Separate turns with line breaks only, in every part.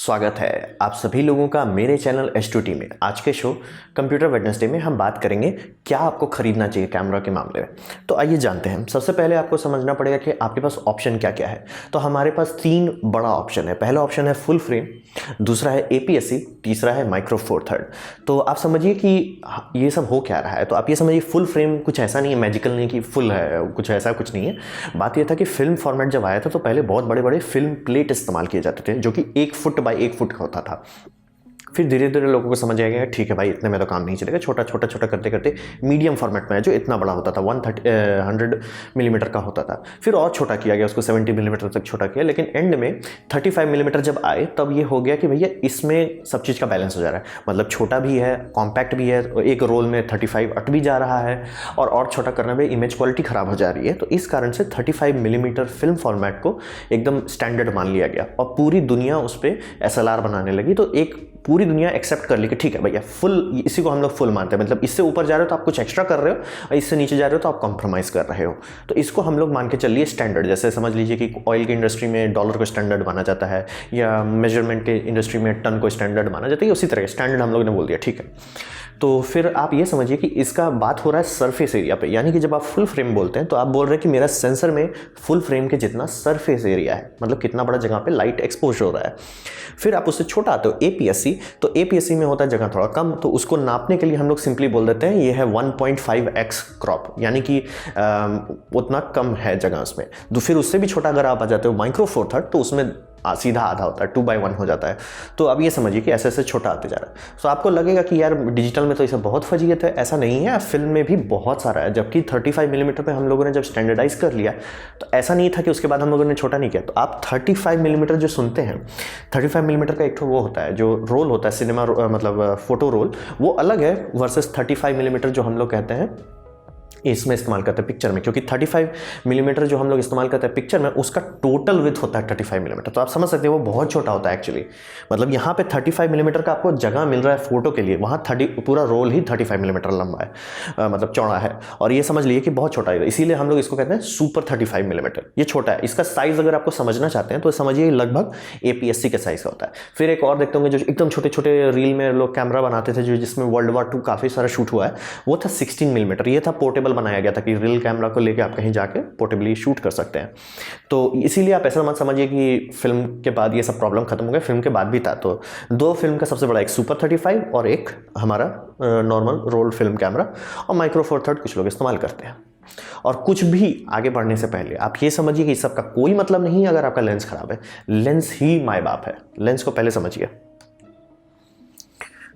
स्वागत है आप सभी लोगों का मेरे चैनल H2T में। आज के शो कंप्यूटर वेडनेसडे में हम बात करेंगे क्या आपको खरीदना चाहिए कैमरा के मामले में। तो आइए जानते हैं। सबसे पहले आपको समझना पड़ेगा कि आपके पास ऑप्शन क्या क्या है। तो हमारे पास तीन बड़ा ऑप्शन है। पहला ऑप्शन है फुल फ्रेम, दूसरा है APS-C, तीसरा है माइक्रो फोर थर्ड। तो आप समझिए कि ये सब हो क्या रहा है। तो आप ये समझिए फुल फ्रेम कुछ ऐसा नहीं है, मैजिकल नहीं कि फुल है, कुछ ऐसा कुछ नहीं है। बात यह था कि फिल्म फॉर्मेट जब आया था तो पहले बहुत बड़े बड़े फिल्म प्लेट इस्तेमाल किए जाते थे जो कि 1 फुट बाई 1 फुट का होता था। फिर धीरे धीरे लोगों को समझ आएगा ठीक है भाई इतने में तो काम नहीं चलेगा, छोटा छोटा छोटा करते करते मीडियम फॉर्मेट में है जो इतना बड़ा होता था 100 मिलीमीटर का होता था। फिर और छोटा किया गया, उसको 70 मिलीमीटर तक छोटा किया, लेकिन एंड में 35 मिलीमीटर जब आए तब ये हो गया कि भैया इसमें सब चीज़ का बैलेंस हो जा रहा है। मतलब छोटा भी है, कॉम्पैक्ट भी है, एक रोल में 35 अट भी जा रहा है और छोटा करने में इमेज क्वालिटी ख़राब हो जा रही है। तो इस कारण से 35 मिलीमीटर फिल्म फॉर्मेट को एकदम स्टैंडर्ड मान लिया गया और पूरी दुनिया उस पर SLR बनाने लगी। तो एक पूरी दुनिया एक्सेप्ट कर ली कि ठीक है भैया फुल, इसी को हम लोग फुल मानते हैं। मतलब इससे ऊपर जा रहे हो तो आप कुछ एक्स्ट्रा कर रहे हो और इससे नीचे जा रहे हो तो आप कॉम्प्रोमाइज़ कर रहे हो। तो इसको हम लोग मान के चलिए स्टैंडर्ड। जैसे समझ लीजिए कि ऑयल की इंडस्ट्री में डॉलर को स्टैंडर्ड माना जाता है या मेजरमेंट के इंडस्ट्री में टन को स्टैंडर्ड माना जाता है, उसी तरह स्टैंडर्ड हम लोग ने बोल दिया ठीक है। तो फिर आप ये समझिए कि इसका बात हो रहा है सरफेस एरिया पे, यानी कि जब आप फुल फ्रेम बोलते हैं तो आप बोल रहे हैं कि मेरा सेंसर में फुल फ्रेम के जितना सरफेस एरिया है, मतलब कितना बड़ा जगह पे लाइट एक्सपोज हो रहा है। फिर आप उससे छोटा आते हो APS-C, तो APS-C में होता है जगह थोड़ा कम, तो उसको नापने के लिए हम लोग सिंपली बोल देते हैं ये है 1.5x क्रॉप, यानी कि उतना कम है जगह उसमें। तो फिर उससे भी छोटा अगर आप आ जाते हो माइक्रो फोर थर्ड तो उसमें सीधा आधा होता है, 2/1 हो जाता है। तो अब ये समझिए कि ऐसे ऐसे छोटा आते जा रहा है। तो आपको लगेगा कि यार डिजिटल में तो इसे बहुत फजीयत है, ऐसा नहीं है। फिल्म में भी बहुत सारा है, जबकि 35 मिलीमीटर पे हम लोगों ने जब स्टैंडर्डाइज कर लिया तो ऐसा नहीं था कि उसके बाद हम लोगों ने छोटा नहीं किया। तो आप 35 मिलीमीटर जो सुनते हैं, 35 मिलीमीटर का एक तो वो होता है जो रोल होता है सिनेमा मतलब फोटो रोल, वो अलग है वर्सेस 35 मिलीमीटर जो हम लोग कहते हैं इसमें इस्तेमाल करते हैं पिक्चर में। क्योंकि 35 मिलीमीटर जो हम लोग इस्तेमाल करते हैं पिक्चर में उसका टोटल विड्थ होता है 35 मिलीमीटर। तो आप समझ सकते हैं वो बहुत छोटा होता है एक्चुअली। मतलब यहाँ पे 35 मिलीमीटर का आपको जगह मिल रहा है फोटो के लिए, वहाँ पूरा रोल ही 35 मिलीमीटर लंबा है, मतलब चौड़ा है। और ये समझ लिए कि बहुत छोटा है, इसीलिए हम लोग इसको कहते हैं सुपर 35 मिलीमीटर। ये छोटा है। इसका साइज़ अगर आपको समझना चाहते हैं तो समझिए लगभग APS-C के साइज़ का होता है। फिर एक और देखते होंगे जो एकदम छोटे छोटे रील में लोग कैमरा बनाते थे, जो जिसमें World War II काफ़ी सारा शूट हुआ है, वो था 16 मिलीमीटर। ये था पोर्टेबल बनाया गया था कि रील कैमरा को लेके आप कहीं जाके पोर्टेबली शूट कर सकते हैं। तो इसीलिए आप ऐसा मत समझिए कि फिल्म के बाद ये सब प्रॉब्लम खत्म हो गया, फिल्म के बाद भी था। तो दो फिल्म का सबसे बड़ा, एक सुपर 35 और एक हमारा नॉर्मल रोल फिल्म कैमरा, और माइक्रो फोर थर्ड कुछ लोग इस्तेमाल करते हैं। और कुछ भी आगे बढ़ने से पहले आप ये समझिए कि इस सब का कोई मतलब नहीं है अगर आपका लेंस खराब है। लेंस ही माय बाप है, लेंस को पहले समझिए।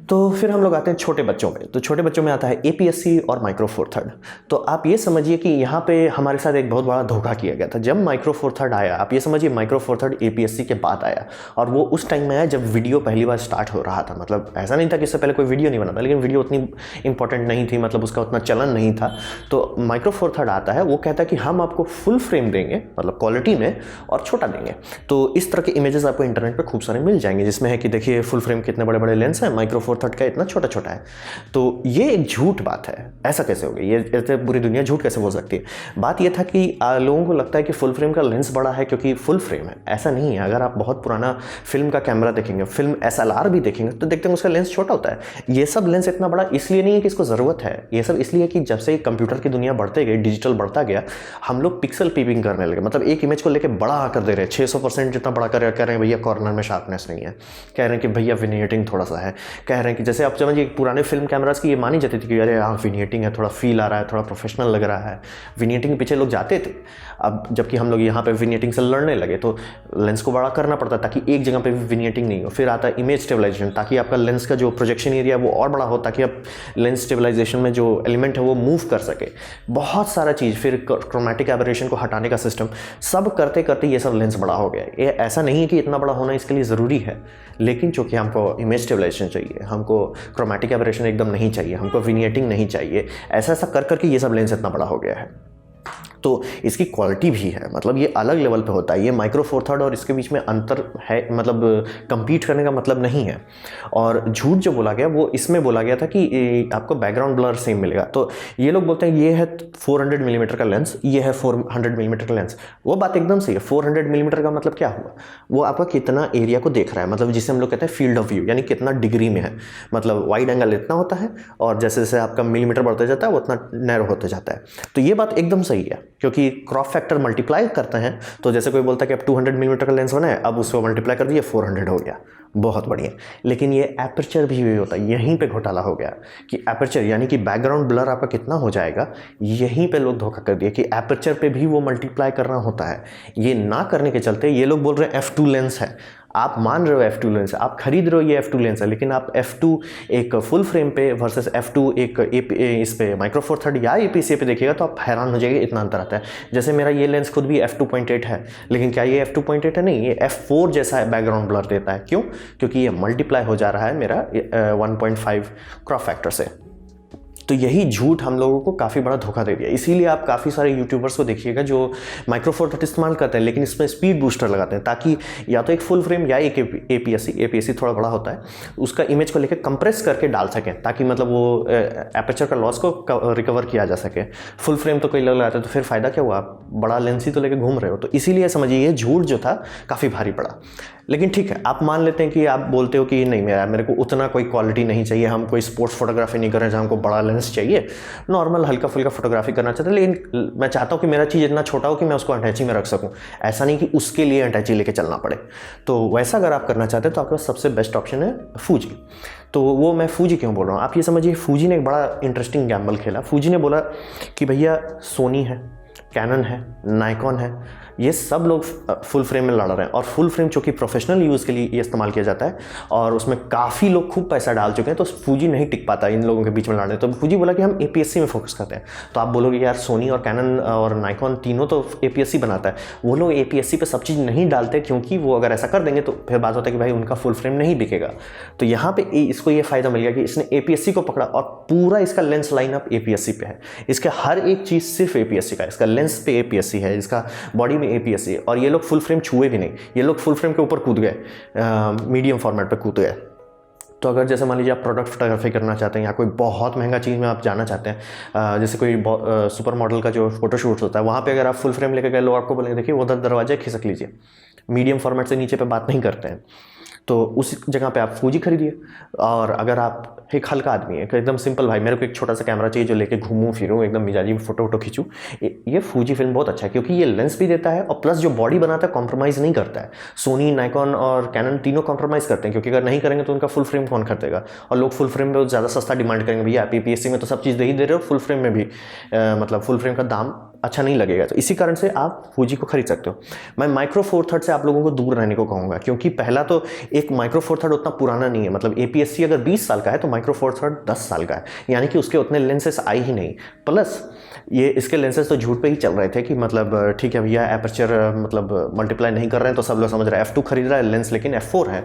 तो फिर हम लोग आते हैं छोटे बच्चों में। तो छोटे बच्चों में आता है APS-C और माइक्रो फोर थर्ड। तो आप ये समझिए कि यहाँ पे हमारे साथ एक बहुत बड़ा धोखा किया गया था। जब माइक्रो फोर थर्ड आया, आप ये समझिए माइक्रो फोर थर्ड APS-C के बाद आया, और वो उस टाइम में आया जब वीडियो पहली बार स्टार्ट हो रहा था। मतलब ऐसा नहीं था कि इससे पहले कोई वीडियो नहीं बना था, लेकिन वीडियो उतनी इंपॉर्टेंट नहीं थी, मतलब उसका उतना चलन नहीं था। तो माइक्रो फोर थर्ड आता है, वो कहता है कि हम आपको फुल फ्रेम देंगे, मतलब क्वालिटी में, और छोटा देंगे। तो इस तरह के इमेजेस आपको इंटरनेट पर खूब सारे मिल जाएंगे, जिसमें है कि देखिए फुल फ्रेम कितने बड़े बड़े लेंस हैं, माइक्रो फोर थर्ड का इतना छोटा छोटा है। तो ये एक झूठ बात है। ऐसा कैसे हो गई? ये ऐसे पूरी दुनिया झूठ कैसे बोल सकती है? बात ये था कि लोगों को लगता है कि फुल फ्रेम का लेंस बड़ा है क्योंकि फुल फ्रेम है। ऐसा नहीं है। अगर आप बहुत पुराना फिल्म का कैमरा देखेंगे, फिल्म SLR भी देखेंगे, तो देखते हैं उसका लेंस छोटा होता है। ये सब लेंस इतना बड़ा इसलिए नहीं है कि इसको ज़रूरत है, ये सब इसलिए कि जब से कंप्यूटर की दुनिया बढ़ते गई, डिजिटल बढ़ता गया, हम लोग पिक्सल पीपिंग करने लगे। मतलब एक इमेज को लेकर बड़ा कर दे रहे हैं, 600% जितना बड़ा कर रहे हैं भैया कॉर्नर में शार्पनेस नहीं है, कह रहे हैं कि भैया विनियटिंग थोड़ा सा है, कह रहे हैं कि जैसे आप समझिए पुराने फिल्म कैमरास की ये मानी जाती थी कि अरे हाँ विनियटिंग है, थोड़ा फील आ रहा है, थोड़ा प्रोफेशनल लग रहा है, विनियटिंग के पीछे लोग जाते थे। अब जबकि हम लोग यहाँ पे विनियटिंग से लड़ने लगे तो लेंस को बड़ा करना पड़ता ताकि एक जगह पे भी विनियटिंग नहीं हो। फिर आता है इमेज स्टेबलाइजेशन, ताकि आपका लेंस का जो प्रोजेक्शन एरिया वो और बड़ा हो, ताकि आप लेंस स्टेबलाइजेशन में जो एलिमेंट है वो मूव कर सके। बहुत सारा चीज़, फिर क्रोमेटिक एबरेशन को हटाने का सिस्टम, सब करते करते ये सब लेंस बड़ा हो गया। ये ऐसा नहीं है कि इतना बड़ा होना इसके लिए ज़रूरी है, लेकिन चूँकि हमको इमेज स्टेबलाइजेशन चाहिए, हमको क्रोमेटिक एबरेशन एकदम नहीं चाहिए, हमको विनियटिंग नहीं चाहिए, ऐसा ऐसा कर करके ये सब लेंस इतना बड़ा हो गया है। तो इसकी क्वालिटी भी है, मतलब ये अलग लेवल पे होता है। ये माइक्रो फोर थर्ड और इसके बीच में अंतर है, मतलब कंपीट करने का मतलब नहीं है। और झूठ जो बोला गया वो इसमें बोला गया था कि आपको बैकग्राउंड ब्लर सेम मिलेगा। तो ये लोग बोलते हैं ये है 400 मिलीमीटर का लेंस, ये है 400 मिलीमीटर का लेंस। वो बात एकदम सही है। 400 मिलीमीटर का मतलब क्या हुआ, वो आपका कितना एरिया को देख रहा है, मतलब जिसे हम लोग कहते हैं फील्ड ऑफ व्यू, यानी कितना डिग्री में है। मतलब वाइड एंगल इतना होता है और जैसे जैसे आपका मिलीमीटर बढ़ते जाता है वो उतना नैरो होते जाता है। तो ये बात एकदम सही है, क्योंकि क्रॉप फैक्टर मल्टीप्लाई करते हैं। तो जैसे कोई बोलता है कि अब 200 मिलीमीटर का लेंस बना है, अब उसको मल्टीप्लाई कर दिए 400 हो गया, बहुत बढ़िया। लेकिन ये एपर्चर भी यही होता है, यहीं पे घोटाला हो गया कि एपर्चर यानी कि बैकग्राउंड ब्लर आपका कितना हो जाएगा, यहीं पे लोग धोखा कर दिए कि एपर्चर पे भी वो मल्टीप्लाई करना होता है। ये ना करने के चलते ये लोग बोल रहे हैं f2 लेंस है। आप मान रहे हो f2 लेंस है, आप खरीद रहे हो ये f2 लेंस है, लेकिन आप f2 एक फुल फ्रेम पे वर्सेस f2 एक इस पे माइक्रो फोर थर्ड या APS-C पे देखिएगा तो आप हैरान हो जाएंगे, इतना अंतर आता है। जैसे मेरा ये लेंस खुद भी f2.8 है, लेकिन क्या ये f2.8 है? नहीं, ये f4 जैसा है, बैकग्राउंड ब्लर देता है। क्यों? क्योंकि ये मल्टीप्लाई हो जा रहा है मेरा 1.5 क्रॉप फैक्टर से। तो यही झूठ हम लोगों को काफ़ी बड़ा धोखा दे दिया। इसीलिए आप काफ़ी सारे यूट्यूबर्स को देखिएगा जो माइक्रो फोर थर्ड इस्तेमाल करते हैं, लेकिन इसमें स्पीड बूस्टर लगाते हैं ताकि या तो एक फुल फ्रेम या एक APS-C थोड़ा बड़ा होता है, उसका इमेज को लेकर कंप्रेस करके डाल सकें, ताकि मतलब वो एपर्चर का लॉस को रिकवर किया जा सके। फुल फ्रेम तो कोई लगाता है तो फिर फ़ायदा क्या हुआ, आप बड़ा लेंस ही तो लेके घूम रहे हो। तो इसीलिए समझिए ये झूठ जो था काफ़ी भारी पड़ा। लेकिन ठीक है, आप मान लेते हैं कि आप बोलते हो कि नहीं मेरे को उतना कोई क्वालिटी नहीं चाहिए, हम कोई स्पोर्ट्स फोटोग्राफी नहीं कर रहे हैं जहाँ हमको बड़ा लेंस चाहिए, नॉर्मल हल्का फुल्का फोटोग्राफी करना चाहते हैं, लेकिन मैं चाहता हूँ कि मेरा चीज़ इतना छोटा हो कि मैं उसको अटैची में रख सकूँ, ऐसा नहीं कि उसके लिए अटैची लेके चलना पड़े। तो वैसा अगर आप करना चाहते हैं तो आपके पास सबसे बेस्ट ऑप्शन है फूजी। तो वो मैं फूजी क्यों बोल रहा हूँ, आप ये समझिए फूजी ने एक बड़ा इंटरेस्टिंग गैम्बल खेला। फूजी ने बोला कि भैया सोनी है, कैनन है, नाइकॉन है, ये सब लोग फुल फ्रेम में लड़ रहे हैं, और फुल फ्रेम चूँकि प्रोफेशनल यूज़ के लिए ये इस्तेमाल किया जाता है और उसमें काफ़ी लोग खूब पैसा डाल चुके हैं, तो फूजी नहीं टिक पाता इन लोगों के बीच में लड़ने। तो फूजी बोला कि हम APS-C में फोकस करते हैं। तो आप बोलोगे यार सोनी और कैनन और नाइकॉन तीनों तो APS-C बनाता है, वो लोग APS-C पे सब चीज़ नहीं डालते, क्योंकि वो अगर ऐसा कर देंगे तो फिर बात होता है कि भाई उनका फुल फ्रेम नहीं बिकेगा। तो यहाँ पे इसको ये फ़ायदा मिल गया कि इसने APS-C को पकड़ा और पूरा इसका लेंस लाइनअप APS-C पे है। इसका हर एक चीज़ सिर्फ APS-C का, इसका लेंस पे APS-C है, इसका बॉडी में APS-C, और ये लोग फुल फ्रेम छुए भी नहीं, ये लोग फुल फ्रेम के ऊपर कूद गए, मीडियम फॉर्मेट पे कूद गए। तो अगर जैसे मान लीजिए आप प्रोडक्ट फोटोग्राफी करना चाहते हैं या कोई बहुत महंगा चीज़ में आप जाना चाहते हैं, जैसे कोई सुपर मॉडल का जो फोटोशूट होता है, वहाँ पे अगर आप फुल फ्रेम लेकर गए, लोग आपको बोलेंगे देखिए उधर दरवाजे खिसक लीजिए, मीडियम फॉर्मेट से नीचे पे बात नहीं करते हैं। तो उस जगह पे आप फूजी खरीदिए। और अगर आप एक हल्का आदमी है, एकदम सिंपल भाई, मेरे को एक छोटा सा कैमरा चाहिए जो लेके घूमूं फिरूं, एकदम मिजाजी फोटो खींचूं, ये फूजी फिल्म बहुत अच्छा है, क्योंकि ये लेंस भी देता है और प्लस जो बॉडी बनाता है कॉम्प्रोमाइज़ नहीं करता है। सोनी, नाइकॉन और कैनन तीनों कॉम्प्रोमाइज़ करते हैं, क्योंकि अगर नहीं करेंगे तो उनका फुल फ्रेम कौन खरीदेगा, और लोग फुल फ्रेम में ज़्यादा सस्ता डिमांड करेंगे, भैया आप APS-C में तो सब चीज़ दे ही दे रहे हो, फुल फ्रेम में भी मतलब फुल फ्रेम का दाम अच्छा नहीं लगेगा। तो इसी कारण से आप फूजी को खरीद सकते हो। मैं माइक्रो फोर थर्ड से आप लोगों को दूर रहने को कहूँगा, क्योंकि पहला तो एक माइक्रो फोर थर्ड उतना पुराना नहीं है, मतलब APS-C अगर 20 साल का है तो माइक्रो फोर थर्ड 10 साल का है, यानी कि उसके उतने लेंसेस आए ही नहीं। प्लस ये इसके लेंसेज तो झूठ पे ही चल रहे थे कि मतलब ठीक है भैया एपर्चर मतलब मल्टीप्लाई नहीं कर रहे हैं, तो सब लोग समझ रहे हैं f2 खरीद रहा है लेंस, लेकिन f4 है।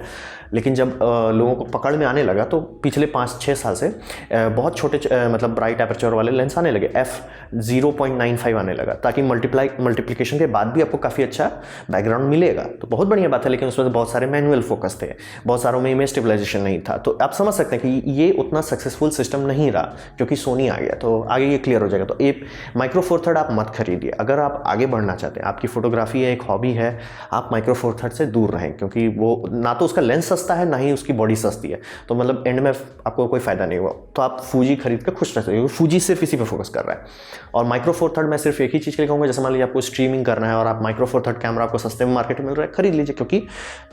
लेकिन जब लोगों को पकड़ में आने लगा तो पिछले 5-6 साल से बहुत छोटे मतलब ब्राइट एपर्चर वाले लेंस आने लगे, f0.95 आने लगा, ताकि मल्टीप्लिकेशन के बाद भी आपको काफ़ी अच्छा बैकग्राउंड मिलेगा। तो बहुत बढ़िया बात है, लेकिन उसमें तो बहुत सारे मैनुअल फोकस थे, बहुत सारों में इमेज स्टेबलाइजेशन नहीं था। तो आप समझ सकते हैं कि ये उतना सक्सेसफुल सिस्टम नहीं रहा, क्योंकि सोनी आ गया, तो आगे ये क्लियर हो जाएगा। तो एक माइक्रो फोर थर्ड आप मत खरीदिए। अगर आप आगे बढ़ना चाहते हैं, आपकी फोटोग्राफी है, एक हॉबी है, आप माइक्रो फोर थर्ड से दूर रहें, क्योंकि वो ना तो उसका लेंस सस्ता है, ना ही उसकी बॉडी सस्ती है, तो मतलब एंड में आपको कोई फायदा नहीं हुआ। तो आप फूजी खरीद कर खुश रह सकते, क्योंकि फूजी सिर्फ इसी पे फोकस कर रहा है। और माइक्रो फोर थर्ड मैं सिर्फ एक ही चीज़ के लिए कहूँगा, जैसे मान लीजिए आपको स्ट्रीमिंग करना है और आप माइक्रो फोर थर्ड कैमरा आपको सस्ते में मार्केट में मिल रहा है, खरीद लीजिए, क्योंकि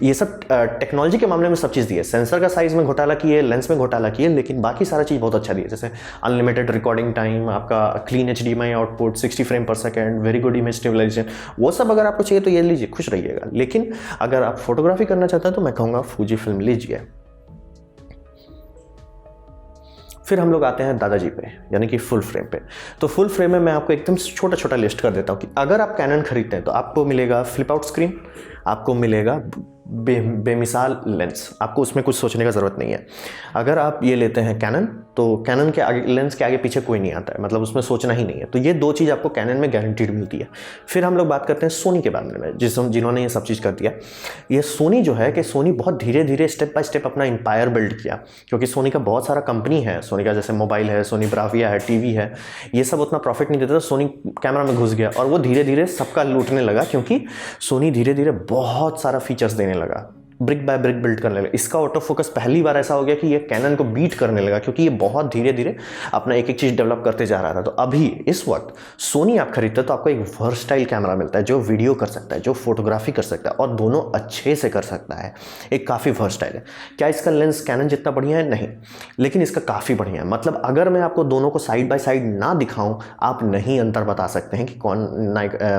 ये सब टेक्नोलॉजी के मामले में सब चीज़ दी है। सेंसर का साइज में घोटाला किए, लेंस में घोटाला किए, लेकिन बाकी सारा चीज़ बहुत अच्छा दिया, जैसे अनलिमिटेड रिकॉर्डिंग टाइम, आपका clean HDMI output, 60 frame per second, very good image stabilization, वो सब अगर आपको चाहिए तो ये लीजिए, खुश रहिएगा। लेकिन अगर आप फोटोग्राफी करना चाहते हैं तो मैं कहूँगा फूजी फिल्म लीजिए। फिर हम लोग आते हैं दादाजी पे, यानी कि फुल फ्रेम पे। तो फुल फ्रेम में मैं आपको एकदम छोटा छोटा लिस्ट कर देता हूँ कि अगर आप कैनन खरीदते हैं तो आपको मिलेगा फ्लिप आउट स्क्रीन, आपको मिलेगा बेमिसाल लेंस। आपको उसमें कुछ सोचने का ज़रूरत नहीं है। अगर आप ये लेते हैं कैनन, तो कैनन के आगे लेंस के आगे पीछे कोई नहीं आता है, मतलब उसमें सोचना ही नहीं है। तो ये दो चीज़ आपको कैनन में गारंटीड मिलती है। फिर हम लोग बात करते हैं सोनी के बारे में, जिन्होंने ये सब चीज़ कर दिया। ये सोनी जो है कि सोनी बहुत धीरे धीरे स्टेप बाय स्टेप अपना एम्पायर बिल्ड किया, क्योंकि सोनी का बहुत सारा कंपनी है। सोनी का जैसे मोबाइल है, सोनी ब्राविया है, टीवी है, ये सब उतना प्रॉफिट नहीं देता, तो सोनी कैमरा में घुस गया और वो धीरे धीरे सबका लूटने लगा, क्योंकि सोनी धीरे धीरे बहुत सारा फीचर्स देने लगा, ब्रिक बाय ब्रिक बिल्ड करने लगा। इसका ऑटो फोकस पहली बार ऐसा हो गया कि ये कैनन को बीट करने लगा, क्योंकि ये बहुत धीरे धीरे अपना एक एक चीज़ डेवलप करते जा रहा था। तो अभी इस वक्त सोनी आप खरीदते हो तो आपको एक वर्सटाइल कैमरा मिलता है, जो वीडियो कर सकता है, जो फोटोग्राफी कर सकता है और दोनों अच्छे से कर सकता है। एक काफ़ी वर्सटाइल है। क्या इसका लेंस कैनन जितना बढ़िया है? नहीं, लेकिन इसका काफ़ी बढ़िया है। मतलब अगर मैं आपको दोनों को साइड बाय साइड ना दिखाऊं, आप नहीं अंतर बता सकते हैं कि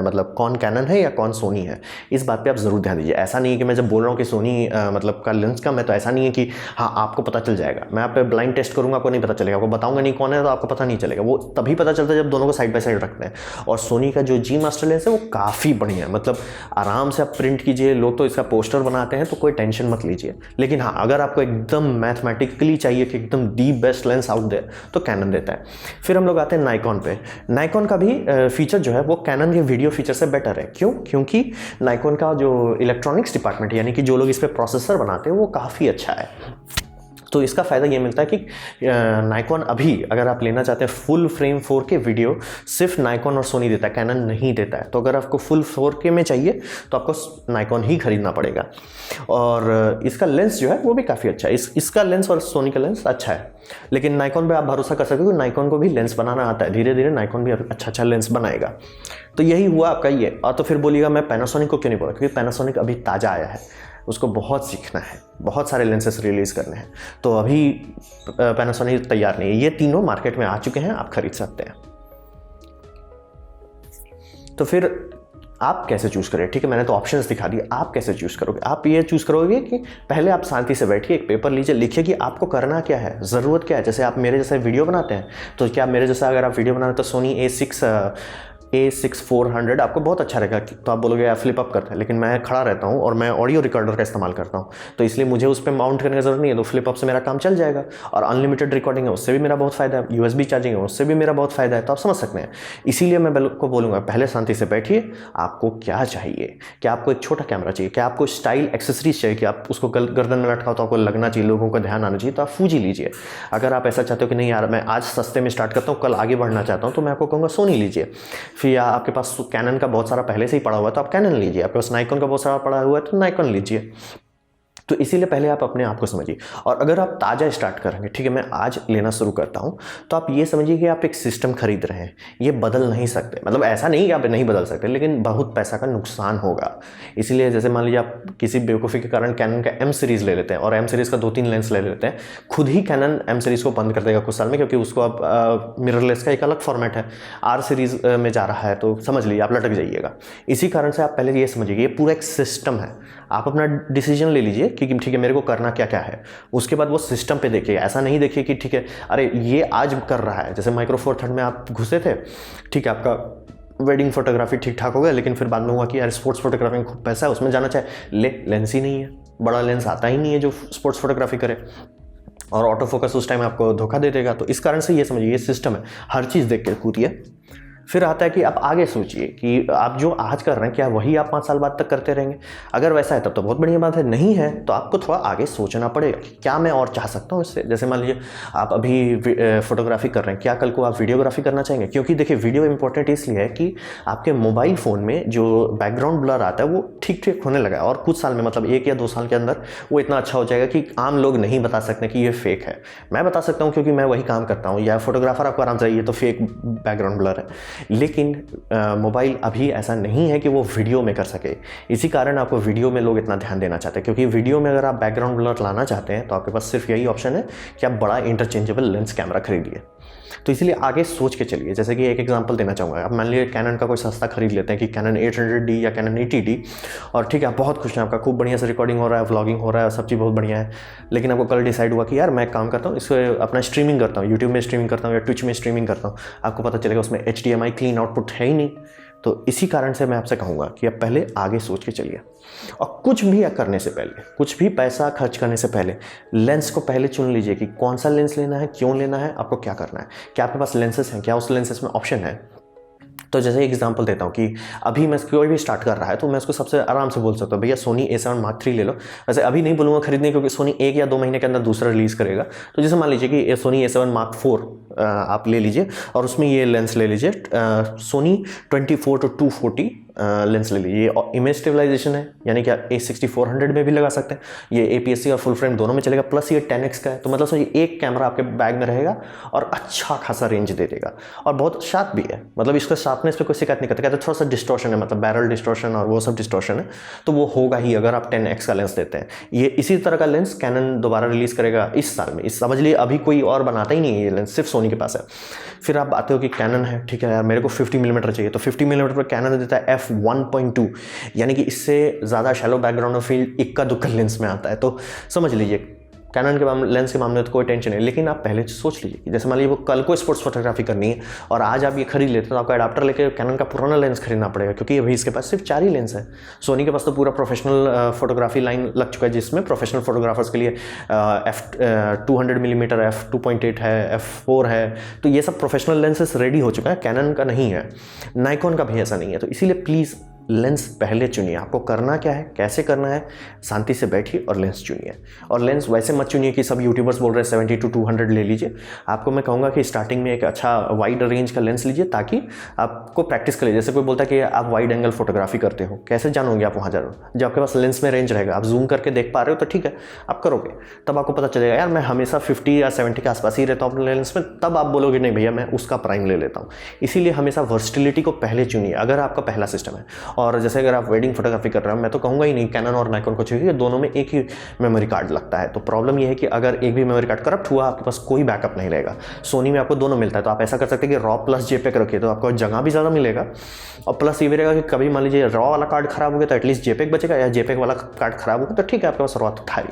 मतलब कौन कैनन है या कौन सोनी है। इस बात पे आप ज़रूर ध्यान दीजिए। ऐसा नहीं है कि मैं जब बोल रहा हूँ कि सोनी मतलब का लेंस कम है, तो ऐसा नहीं है कि हाँ आपको पता चल जाएगा। मैं आप पे ब्लाइंड टेस्ट करूंगा, आपको नहीं पता चलेगा, आपको बताऊंगा नहीं कौन है तो आपको पता नहीं चलेगा। वो तभी पता चलता है जब दोनों को साइड बाय साइड रखते हैं। और सोनी का जो जी मास्टर लेंस है वो काफ़ी बढ़िया है, मतलब आराम से आप प्रिंट कीजिए। लोग तो इसका पोस्टर बनाते हैं, तो कोई टेंशन मत लीजिए। लेकिन हाँ, अगर आपको एकदम मैथमेटिकली चाहिए कि एकदम the best lens out there, तो कैनन देता है। फिर हम लोग आते हैं नाइकॉन पे। नाइकॉन का भी फीचर जो है वो कैनन के वीडियो फीचर से बेटर है। क्यों? क्योंकि नाइकॉन का जो इलेक्ट्रॉनिक्स डिपार्टमेंट यानी कि जो लोग इस पे प्रोसेसर बनाते हैं वो काफ़ी अच्छा है। तो इसका फ़ायदा ये मिलता है कि नाइकॉन अभी अगर आप लेना चाहते हैं फुल फ्रेम 4K वीडियो, सिर्फ नाइकॉन और सोनी देता है, कैनन नहीं देता है। तो अगर आपको फुल 4K में चाहिए तो आपको नाइकॉन ही खरीदना पड़ेगा। और इसका लेंस जो है वो भी काफ़ी अच्छा है। इसका लेंस और सोनी का लेंस अच्छा है, लेकिन नाइकॉन पे आप भरोसा कर सकते हो कि नाइकॉन को भी लेंस बनाना आता है। धीरे धीरे नाइकॉन भी अच्छा अच्छा लेंस बनाएगा। तो यही हुआ आपका ये। और तो फिर बोलिएगा मैं पैनासोनिक को क्यों नहीं बोला, क्योंकि पैनासोनिक अभी ताज़ा आया है, उसको बहुत सीखना है, बहुत सारे लेंसेस रिलीज़ करने हैं। तो अभी पैनासोनिक तैयार नहीं है। ये तीनों मार्केट में आ चुके हैं, आप खरीद सकते हैं। तो फिर आप कैसे चूज़ करें? ठीक है, मैंने तो ऑप्शंस दिखा दिए, आप कैसे चूज़ करोगे? आप ये चूज़ करोगे कि पहले आप शांति से बैठिए, एक पेपर लीजिए, लिखिए कि आपको करना क्या है, ज़रूरत क्या है। जैसे आप मेरे जैसे वीडियो बनाते हैं, तो क्या मेरे जैसा अगर आप वीडियो बनाते हैं तो सोनी A6400 आपको बहुत अच्छा रहेगा। तो आप बोलोगे यार फ्लिप अप करते हैं, लेकिन मैं खड़ा रहता हूँ और मैं ऑडियो रिकॉर्डर का इस्तेमाल करता हूँ, तो इसलिए मुझे उस पर माउंट करने की जरूरत नहीं है। तो फ्लिप अप से मेरा काम चल जाएगा। और अनलिमिटेड रिकॉर्डिंग है, उससे भी मेरा बहुत फायदा है। USB चार्जिंग है, उससे भी मेरा बहुत फायदा है। तो आप समझ सकते हैं। इसीलिए मैं को बोलूँगा पहले शांति से बैठिए, आपको क्या चाहिए। क्या आपको एक छोटा कैमरा चाहिए? क्या आपको स्टाइल एक्सेसरीज चाहिए कि आप उसको गर्दन में लटकाओ तो आपको लगना चाहिए, लोगों का ध्यान आना चाहिए, तो आप फूजी लीजिए। अगर आप ऐसा चाहते हो कि नहीं यार मैं आज सस्ते में स्टार्ट करता हूँ, कल आगे बढ़ना चाहता हूँ, तो मैं आपको कहूँगा सोनी लीजिए। फिर या आपके पास कैनन का बहुत सारा पहले से ही पड़ा हुआ है तो आप कैनन लीजिए। आपके पास नाइकॉन का बहुत सारा पड़ा हुआ है तो नाइकॉन लीजिए। तो इसीलिए पहले आप अपने आप को समझिए। और अगर आप ताज़ा स्टार्ट करेंगे, ठीक है मैं आज लेना शुरू करता हूँ, तो आप ये समझिए कि आप एक सिस्टम खरीद रहे हैं, ये बदल नहीं सकते। मतलब ऐसा नहीं कि आप नहीं बदल सकते, लेकिन बहुत पैसा का नुकसान होगा। इसीलिए जैसे मान लीजिए आप किसी बेवकूफ़ी के कारण कैनन का M सीरीज़ ले लेते हैं और M सीरीज़ का 2-3 लेंस ले लेते हैं, खुद ही कैनन M सीरीज़ को बंद कर देगा कुछ साल में, क्योंकि उसको अब मिररलेस का एक अलग फॉर्मेट है, R सीरीज़ में जा रहा है। तो समझ लीजिए आप लटक जाइएगा। इसी कारण से आप पहले ये समझिए ये पूरा एक सिस्टम है। आप अपना डिसीजन ले लीजिए कि ठीक है मेरे को करना क्या क्या है, उसके बाद वो सिस्टम पे देखिए। ऐसा नहीं देखिए कि ठीक है अरे ये आज कर रहा है, जैसे माइक्रो फोर थर्ड में आप घुसे थे, ठीक है आपका वेडिंग फोटोग्राफी ठीक ठाक हो गया, लेकिन फिर बाद में हुआ कि यार स्पोर्ट्स फोटोग्राफी में खूब पैसा है, उसमें जाना चाहिए, लेंस ही नहीं है, बड़ा लेंस आता ही नहीं है जो स्पोर्ट्स फोटोग्राफी करे, और ऑटो फोकस उस टाइम आपको धोखा दे देगा। तो इस कारण से ये समझिए ये सिस्टम है, हर चीज़ देख के कूदिए। फिर आता है कि आप आगे सोचिए कि आप जो आज कर रहे हैं क्या वही आप 5 साल बाद तक करते रहेंगे। अगर वैसा है तब तो बहुत बढ़िया बात है, नहीं है तो आपको थोड़ा आगे सोचना पड़ेगा कि क्या मैं और चाह सकता हूँ इससे। जैसे मान लीजिए आप अभी फोटोग्राफी कर रहे हैं, क्या कल को आप वीडियोग्राफी करना चाहेंगे? क्योंकि देखिए वीडियो इंपॉर्टेंट इसलिए है कि आपके मोबाइल फ़ोन में जो बैकग्राउंड ब्लर आता है वो ठीक ठीक होने लगा है, और कुछ साल में मतलब 1 या 2 साल के अंदर वो इतना अच्छा हो जाएगा कि आम लोग नहीं बता सकते कि ये फेक है। मैं बता सकता हूँ क्योंकि मैं वही काम करता हूँ, या फोटोग्राफर आपको आराम से ये तो फेक बैकग्राउंड ब्लर है। लेकिन मोबाइल अभी ऐसा नहीं है कि वो वीडियो में कर सके। इसी कारण आपको वीडियो में लोग इतना ध्यान देना चाहते हैं, क्योंकि वीडियो में अगर आप बैकग्राउंड ब्लर लाना चाहते हैं तो आपके पास सिर्फ यही ऑप्शन है कि आप बड़ा इंटरचेंजेबल लेंस कैमरा खरीदिए। तो इसलिए आगे सोच के चलिए। जैसे कि एक एग्जांपल देना चाहूँगा, आप मान लीजिए कैनन का कोई सस्ता खरीद लेते हैं कि कैनन 800D या कैनन 80D, और ठीक है आप बहुत खुश हैं, आपका खूब बढ़िया से रिकॉर्डिंग हो रहा है, व्लॉगिंग हो रहा है, सब चीज़ बहुत बढ़िया है। लेकिन आपको कल डिसाइड हुआ कि यार मैं काम करता हूँ, इसको अपना स्ट्रीमिंग करता हूँ, यूट्यूब में स्ट्रीमिंग करता हूँ या ट्विच में स्ट्रीमिंग करता हूँ। आपको पता चलेगा उसमें HDMI क्लीन आउटपुट है ही नहीं, तो इसी कारण से मैं आपसे कहूँगा कि आप पहले आगे सोच के चलिए, और कुछ भी करने से पहले, कुछ भी पैसा खर्च करने से पहले लेंस को पहले चुन लीजिए कि कौन सा लेंस लेना है, क्यों लेना है, आपको क्या करना है, क्या आपके पास लेंसेस हैं, क्या उस लेंसेस में ऑप्शन है। तो जैसे एग्जांपल देता हूँ कि अभी मैं कोई भी स्टार्ट कर रहा है तो मैं उसको सबसे आराम से बोल सकता हूँ, भैया सोनी A7 Mark III ले लो। वैसे अभी नहीं बोलूँगा खरीदने, क्योंकि सोनी 1 या 2 महीने के अंदर दूसरा रिलीज़ करेगा। तो जैसे मान लीजिए कि सोनी A7 Mark IV आप ले लीजिए, और उसमें ये लेंस ले लीजिए, सोनी 24-240 लेंस ले लीजिए। ये इमेज स्टेबलाइजेशन है, यानी कि आप A6400 में भी लगा सकते हैं, ये APS-C और फुल फ्रेम दोनों में चलेगा, प्लस ये 10x का है। तो मतलब ये एक कैमरा आपके बैग में रहेगा और अच्छा खासा रेंज दे देगा, और बहुत शार्प भी है। मतलब इसका शार्पनेस पे कोई शिकायत नहीं करता, कहते थोड़ा सा डिस्टॉर्शन है, मतलब बैरल डिस्टॉर्शन और वो सब डिस्टॉर्शन है, तो वो होगा ही अगर आप 10x का लेंस देते हैं। ये इसी तरह का लेंस कैनन दोबारा रिलीज़ करेगा इस साल में, इस समझ लिए अभी कोई और बनाता ही नहीं है ये लेंस, सिर्फ सोनी के पास है। फिर आप आते हो कि कैनन है, ठीक है यार मेरे को 50 मिलीमीटर चाहिए, तो 50 मिलीमीटर पर कैनन देता है f1.2, यानी कि इससे ज़्यादा शैलो बैकग्राउंड और फील्ड इक्का दुक्का लेंस में आता है। तो समझ लीजिए कैनन के लेंस के मामले में तो कोई टेंशन नहीं, लेकिन आप पहले सोच लीजिए कि जैसे मान लीजिए वो कल को स्पोर्ट्स फोटोग्राफी करनी है और आज आप ये खरीद लेते हैं, तो आपको एडाप्टर लेके कैनन का पुराना लेंस खरीदना पड़ेगा, क्योंकि अभी इसके पास सिर्फ 4 ही लेंस है। सोनी के पास तो पूरा प्रोफेशनल फोटोग्राफी लाइन लग चुका है, जिसमें प्रोफेशनल फोटोग्राफर्स के लिए f200 मिलीमीटर, f2.8 है, f4 है, तो ये सब प्रोफेशनल लेंसेस रेडी हो चुका है, कैनन का नहीं है, नाइकॉन का भी ऐसा नहीं है। तो इसीलिए प्लीज़ लेंस पहले चुनिए। आपको करना क्या है, कैसे करना है, शांति से बैठिए और लेंस चुनिए। और लेंस वैसे मत चुनिए कि सब यूट्यूबर्स बोल रहे हैं 70-200 ले लीजिए। आपको मैं कहूँगा कि स्टार्टिंग में एक अच्छा वाइड रेंज का लेंस लीजिए, ताकि आपको प्रैक्टिस करिए। जैसे कोई बोलता है कि आप वाइड एंगल फोटोग्राफी करते हो, कैसे जानोगे आप वहाँ जाओ, जब आपके पास लेंस में रेंज रहेगा, आप जूम करके देख पा रहे हो तो ठीक है आप करोगे, तब आपको पता चलेगा यार मैं हमेशा 50 या 70 के आसपास ही रहता हूँ अपने लेंस में, तब आप बोलोगे नहीं भैया मैं उसका प्राइम ले लेता हूँ। इसीलिए हमेशा वर्सटिलिटी को पहले चुनिए अगर आपका पहला सिस्टम है। और जैसे अगर आप वेडिंग फोटोग्राफी कर रहे हो, मैं तो कहूँगा ही नहीं कैनन और नाइकॉन को चाहिए, दोनों में एक ही मेमोरी कार्ड लगता है। तो प्रॉब्लम ये है कि अगर एक भी मेमोरी कार्ड करप्ट हुआ, आपके पास कोई बैकअप नहीं रहेगा। सोनी में आपको दोनों मिलता है, तो आप ऐसा कर सकते हैं कि रॉ प्लस जेपेग रखिए, तो आपको जगह भी ज़्यादा मिलेगा, और प्लस ये भी रहेगा कि कभी मान लीजिए रॉ वाला कार्ड खराब हो गया तो एटलीस्ट जेपेग बचेगा, या जेपेग वाला कार्ड खराब हो गया तो ठीक है आपके पास रॉ तो था ही।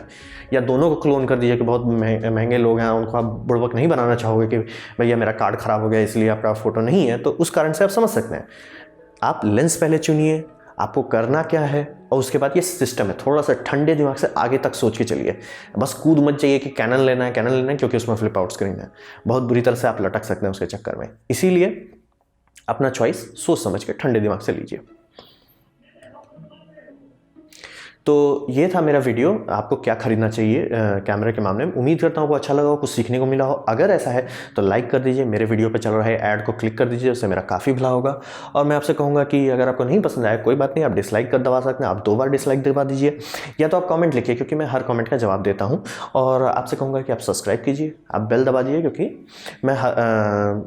या दोनों को क्लोन कर दीजिए कि बहुत महंगे लोग हैं, उनको आप बुड़बक नहीं बनाना चाहोगे कि भैया मेरा कार्ड खराब हो गया इसलिए आपका फोटो नहीं है, तो उस कारण से आप समझ सकते हैं। आप लेंस पहले चुनिए, आपको करना क्या है, और उसके बाद ये सिस्टम है, थोड़ा सा ठंडे दिमाग से आगे तक सोच के चलिए। बस कूद मत जाइए कि कैनन लेना है, कैनन लेना है, क्योंकि उसमें फ्लिप आउट स्क्रीन है, बहुत बुरी तरह से आप लटक सकते हैं उसके चक्कर में। इसीलिए अपना चॉइस सोच समझ के ठंडे दिमाग से लीजिए। तो ये था मेरा वीडियो, आपको क्या खरीदना चाहिए कैमरे के मामले में। उम्मीद करता हूँ आपको अच्छा लगा हो, कुछ सीखने को मिला हो। अगर ऐसा है तो लाइक कर दीजिए, मेरे वीडियो पे चल रहा है ऐड को क्लिक कर दीजिए, उससे मेरा काफ़ी भला होगा। और मैं आपसे कहूँगा कि अगर आपको नहीं पसंद आया कोई बात नहीं, आप डिसलाइक कर दबा सकते हैं, आप 2 बार डिसलाइक दबा दीजिए, या तो आप कॉमेंट लिखिए, क्योंकि मैं हर कॉमेंट का जवाब देता हूँ। और आपसे कहूँगा कि आप सब्सक्राइब कीजिए, आप बेल दबा दीजिए, क्योंकि मैं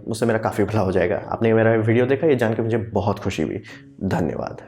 उससे मेरा काफ़ी भला हो जाएगा। आपने मेरा वीडियो देखा, ये जान के मुझे बहुत खुशी हुई। धन्यवाद।